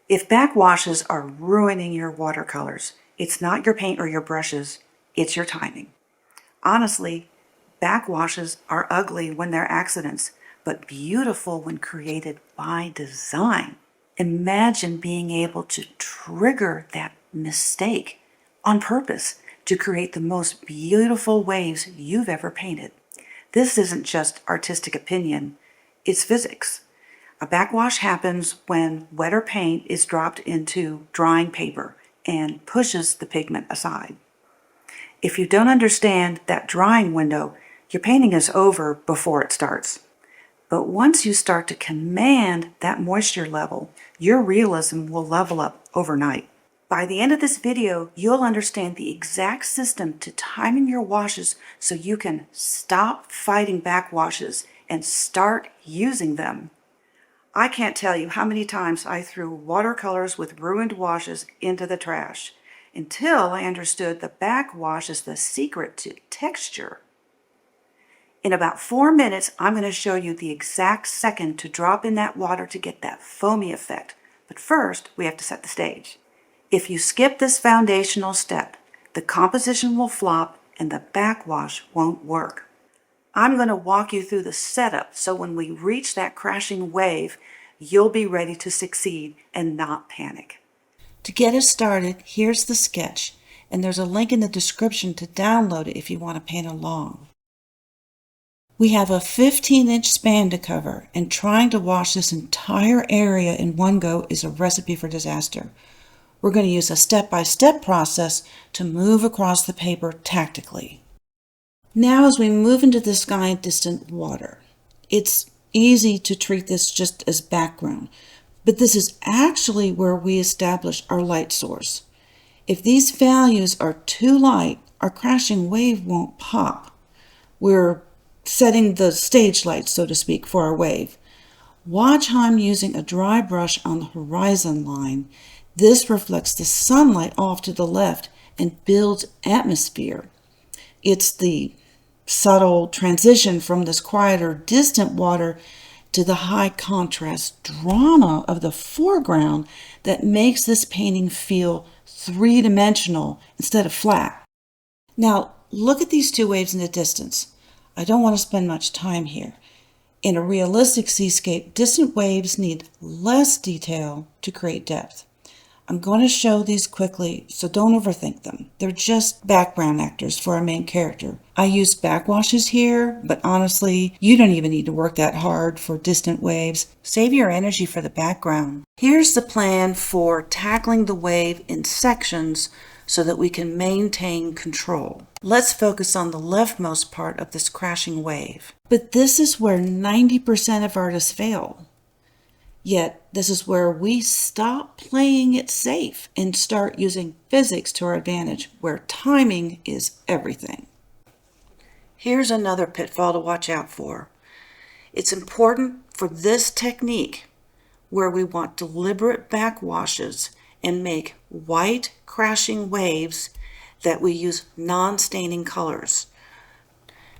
If backwashes are ruining your watercolors, it's not your paint or your brushes, it's your timing. Honestly, backwashes are ugly when they're accidents, but beautiful when created by design. Imagine being able to trigger that mistake on purpose to create the most beautiful waves you've ever painted. This isn't just artistic opinion, it's physics. A backwash happens when wetter paint is dropped into drying paper and pushes the pigment aside. If you don't understand that drying window, your painting is over before it starts. But once you start to command that moisture level, your realism will level up overnight. By the end of this video, you'll understand the exact system to timing your washes so you can stop fighting backwashes and start using them. I can't tell you how many times I threw watercolors with ruined washes into the trash until I understood the backwash is the secret to texture. In about 4 minutes, I'm going to show you the exact second to drop in that water to get that foamy effect. But first, we have to set the stage. If you skip this foundational step, the composition will flop and the backwash won't work. I'm going to walk you through the setup so when we reach that crashing wave, you'll be ready to succeed and not panic. To get us started, here's the sketch, and there's a link in the description to download it if you want to paint along. We have a 15-inch span to cover, and trying to wash this entire area in one go is a recipe for disaster. We're going to use a step-by-step process to move across the paper tactically. Now as we move into the sky distant water, it's easy to treat this just as background, but this is actually where we establish our light source. If these values are too light, our crashing wave won't pop. We're setting the stage light, so to speak, for our wave. Watch how I'm using a dry brush on the horizon line. This reflects the sunlight off to the left and builds atmosphere. It's the subtle transition from this quieter, distant water to the high contrast drama of the foreground that makes this painting feel three-dimensional instead of flat. Now, look at these two waves in the distance. I don't want to spend much time here. In a realistic seascape, distant waves need less detail to create depth. I'm going to show these quickly, so don't overthink them. They're just background actors for our main character. I used backwashes here, but honestly, you don't even need to work that hard for distant waves. Save your energy for the background. Here's the plan for tackling the wave in sections so that we can maintain control. Let's focus on the leftmost part of this crashing wave. But this is where 90% of artists fail. Yet, this is where we stop playing it safe and start using physics to our advantage, where timing is everything. Here's another pitfall to watch out for. It's important for this technique, where we want deliberate backwashes and make white crashing waves, that we use non-staining colors.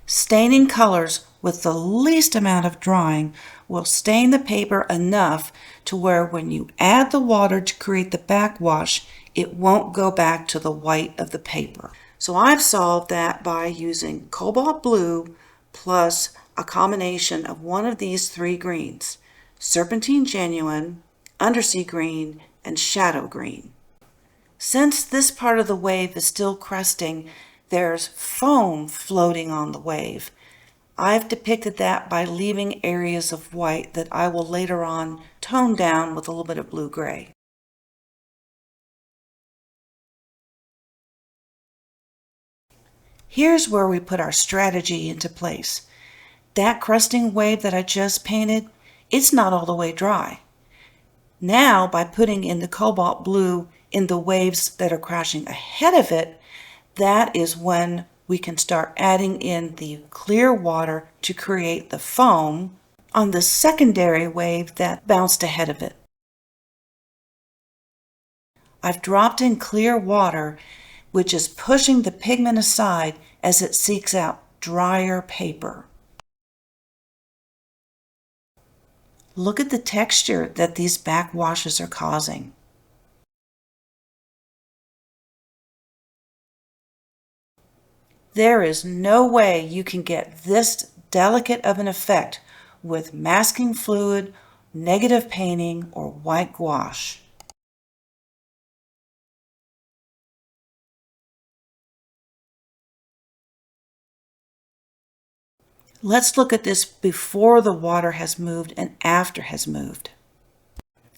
Staining colors with the least amount of drying will stain the paper enough to where when you add the water to create the backwash, it won't go back to the white of the paper. So I've solved that by using cobalt blue plus a combination of one of these three greens: Serpentine Genuine, Undersea Green, and Shadow Green. Since this part of the wave is still cresting, there's foam floating on the wave. I've depicted that by leaving areas of white that I will later on tone down with a little bit of blue-gray. Here's where we put our strategy into place. That crusting wave that I just painted, it's not all the way dry. Now, by putting in the cobalt blue in the waves that are crashing ahead of it, that is when we can start adding in the clear water to create the foam on the secondary wave that bounced ahead of it. I've dropped in clear water, which is pushing the pigment aside as it seeks out drier paper. Look at the texture that these backwashes are causing. There is no way you can get this delicate of an effect with masking fluid, negative painting, or white gouache. Let's look at this before the water has moved and after has moved.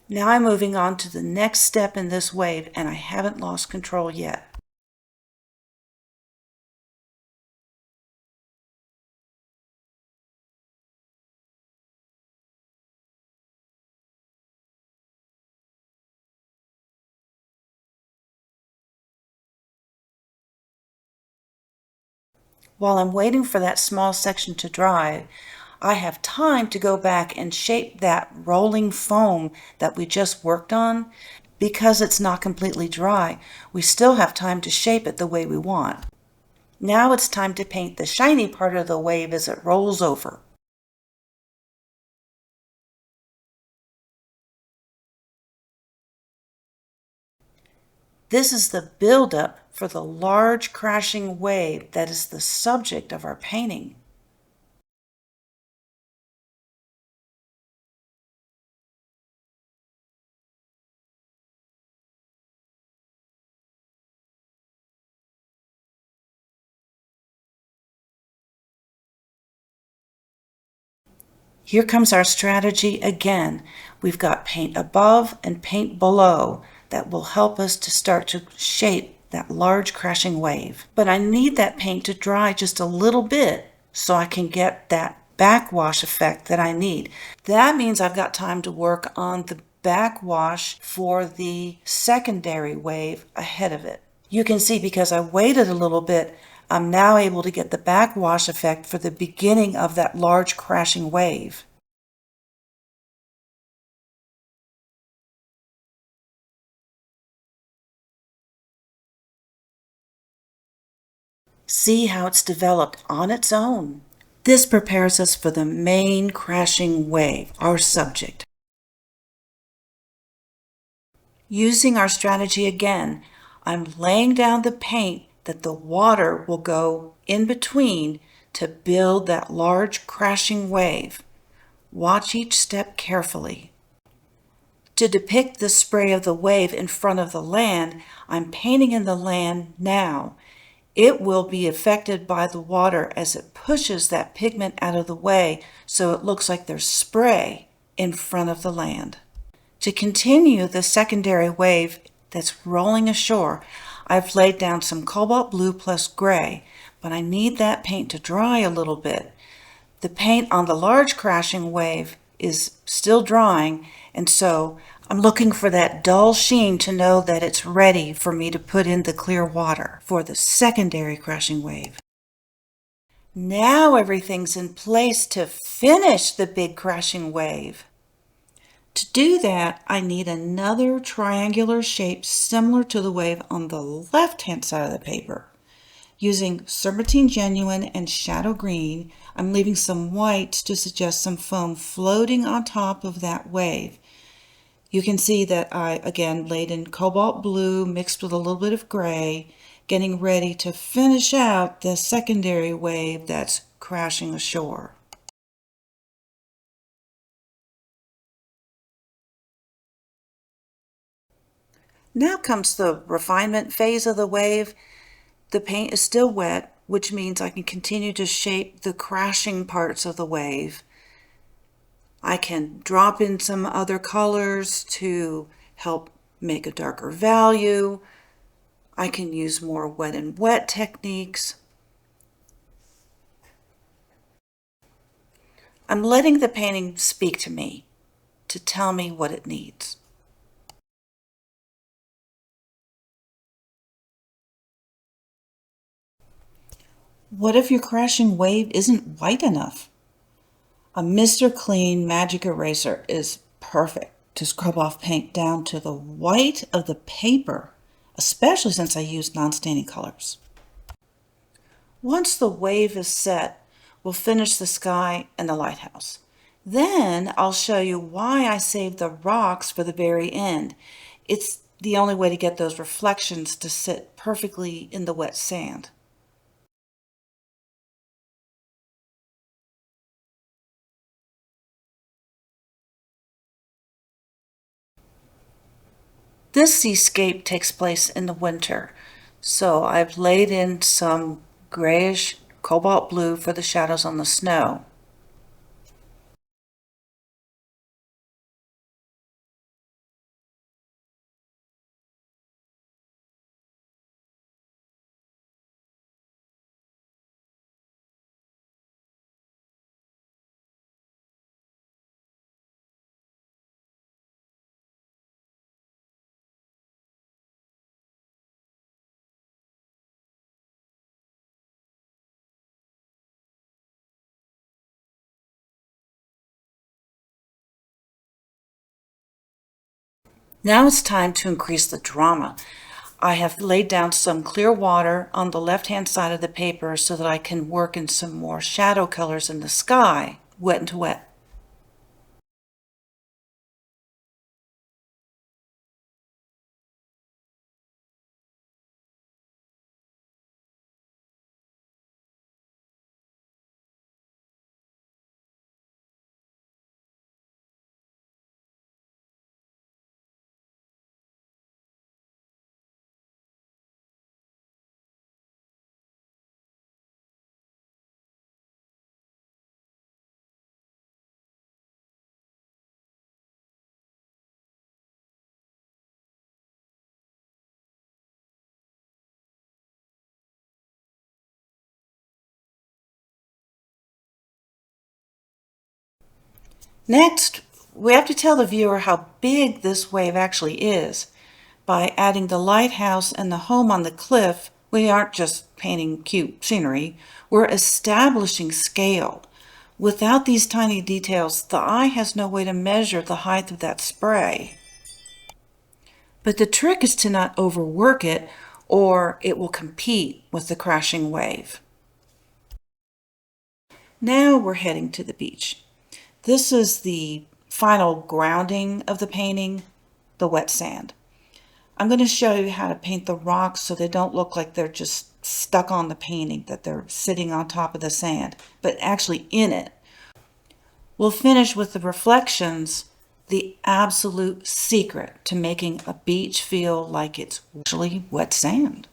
Now I'm moving on to the next step in this wave, and I haven't lost control yet. While I'm waiting for that small section to dry, I have time to go back and shape that rolling foam that we just worked on. Because it's not completely dry, we still have time to shape it the way we want. Now it's time to paint the shiny part of the wave as it rolls over. This is the buildup for the large crashing wave that is the subject of our painting. Here comes our strategy again. We've got paint above and paint below that will help us to start to shape that large crashing wave. But I need that paint to dry just a little bit so I can get that backwash effect that I need. That means I've got time to work on the backwash for the secondary wave ahead of it. You can see because I waited a little bit, I'm now able to get the backwash effect for the beginning of that large crashing wave. See how it's developed on its own. This prepares us for the main crashing wave, our subject. Using our strategy again, I'm laying down the paint that the water will go in between to build that large crashing wave. Watch each step carefully. To depict the spray of the wave in front of the land, I'm painting in the land now. It will be affected by the water as it pushes that pigment out of the way, so it looks like there's spray in front of the land. To continue the secondary wave that's rolling ashore, I've laid down some cobalt blue plus gray, but I need that paint to dry a little bit. The paint on the large crashing wave is still drying, and so I'm looking for that dull sheen to know that it's ready for me to put in the clear water for the secondary crashing wave. Now everything's in place to finish the big crashing wave. To do that, I need another triangular shape similar to the wave on the left-hand side of the paper. Using Serpentine Genuine and Shadow Green, I'm leaving some whites to suggest some foam floating on top of that wave. You can see that I, again, laid in cobalt blue mixed with a little bit of gray, getting ready to finish out the secondary wave that's crashing ashore. Now comes the refinement phase of the wave. The paint is still wet, which means I can continue to shape the crashing parts of the wave. I can drop in some other colors to help make a darker value. I can use more wet and wet techniques. I'm letting the painting speak to me, to tell me what it needs. What if your crashing wave isn't white enough? A Mr. Clean Magic Eraser is perfect to scrub off paint down to the white of the paper, especially since I use non-staining colors. Once the wave is set, we'll finish the sky and the lighthouse. Then I'll show you why I saved the rocks for the very end. It's the only way to get those reflections to sit perfectly in the wet sand. This seascape takes place in the winter, so I've laid in some grayish cobalt blue for the shadows on the snow. Now it's time to increase the drama. I have laid down some clear water on the left-hand side of the paper so that I can work in some more shadow colors in the sky, wet into wet. Next, we have to tell the viewer how big this wave actually is. By adding the lighthouse and the home on the cliff, we aren't just painting cute scenery, we're establishing scale. Without these tiny details, the eye has no way to measure the height of that spray. But the trick is to not overwork it, or it will compete with the crashing wave. Now we're heading to the beach. This is the final grounding of the painting, the wet sand. I'm going to show you how to paint the rocks so they don't look like they're just stuck on the painting, that they're sitting on top of the sand, but actually in it. We'll finish with the reflections, the absolute secret to making a beach feel like it's actually wet sand.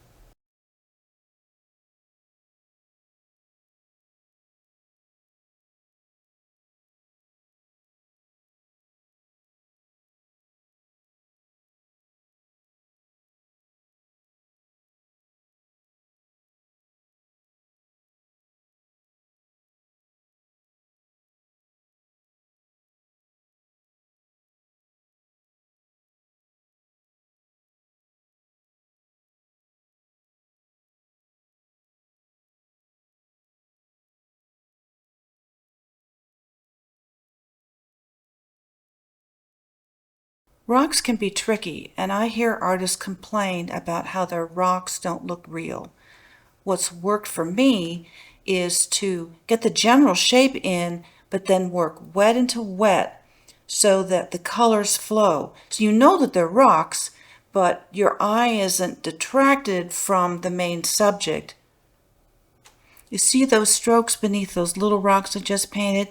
Rocks can be tricky, and I hear artists complain about how their rocks don't look real. What's worked for me is to get the general shape in, but then work wet into wet so that the colors flow. So you know that they're rocks, but your eye isn't detracted from the main subject. You see those strokes beneath those little rocks I just painted?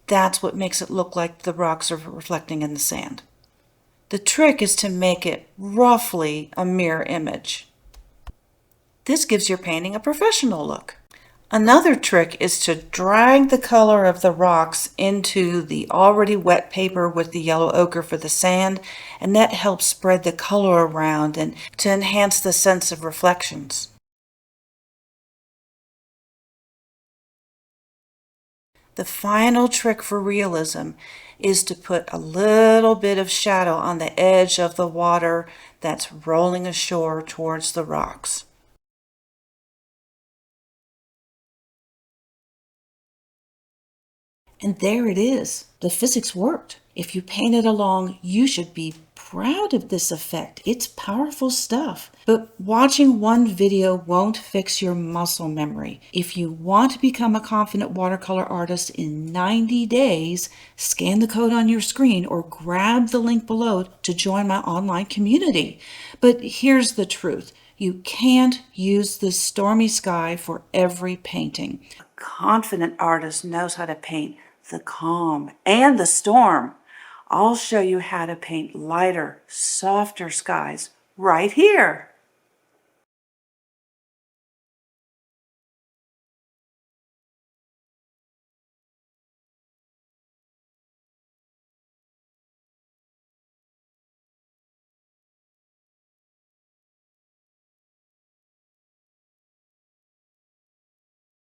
That's what makes it look like the rocks are reflecting in the sand. The trick is to make it roughly a mirror image. This gives your painting a professional look. Another trick is to drag the color of the rocks into the already wet paper with the yellow ochre for the sand, and that helps spread the color around and to enhance the sense of reflections. The final trick for realism is to put a little bit of shadow on the edge of the water that's rolling ashore towards the rocks. And there it is. The physics worked. If you paint it along, you should be proud of this effect. It's powerful stuff. But watching one video won't fix your muscle memory. If you want to become a confident watercolor artist in 90 days, scan the code on your screen or grab the link below to join my online community. But here's the truth. You can't use the stormy sky for every painting. A confident artist knows how to paint the calm and the storm. I'll show you how to paint lighter, softer skies right here.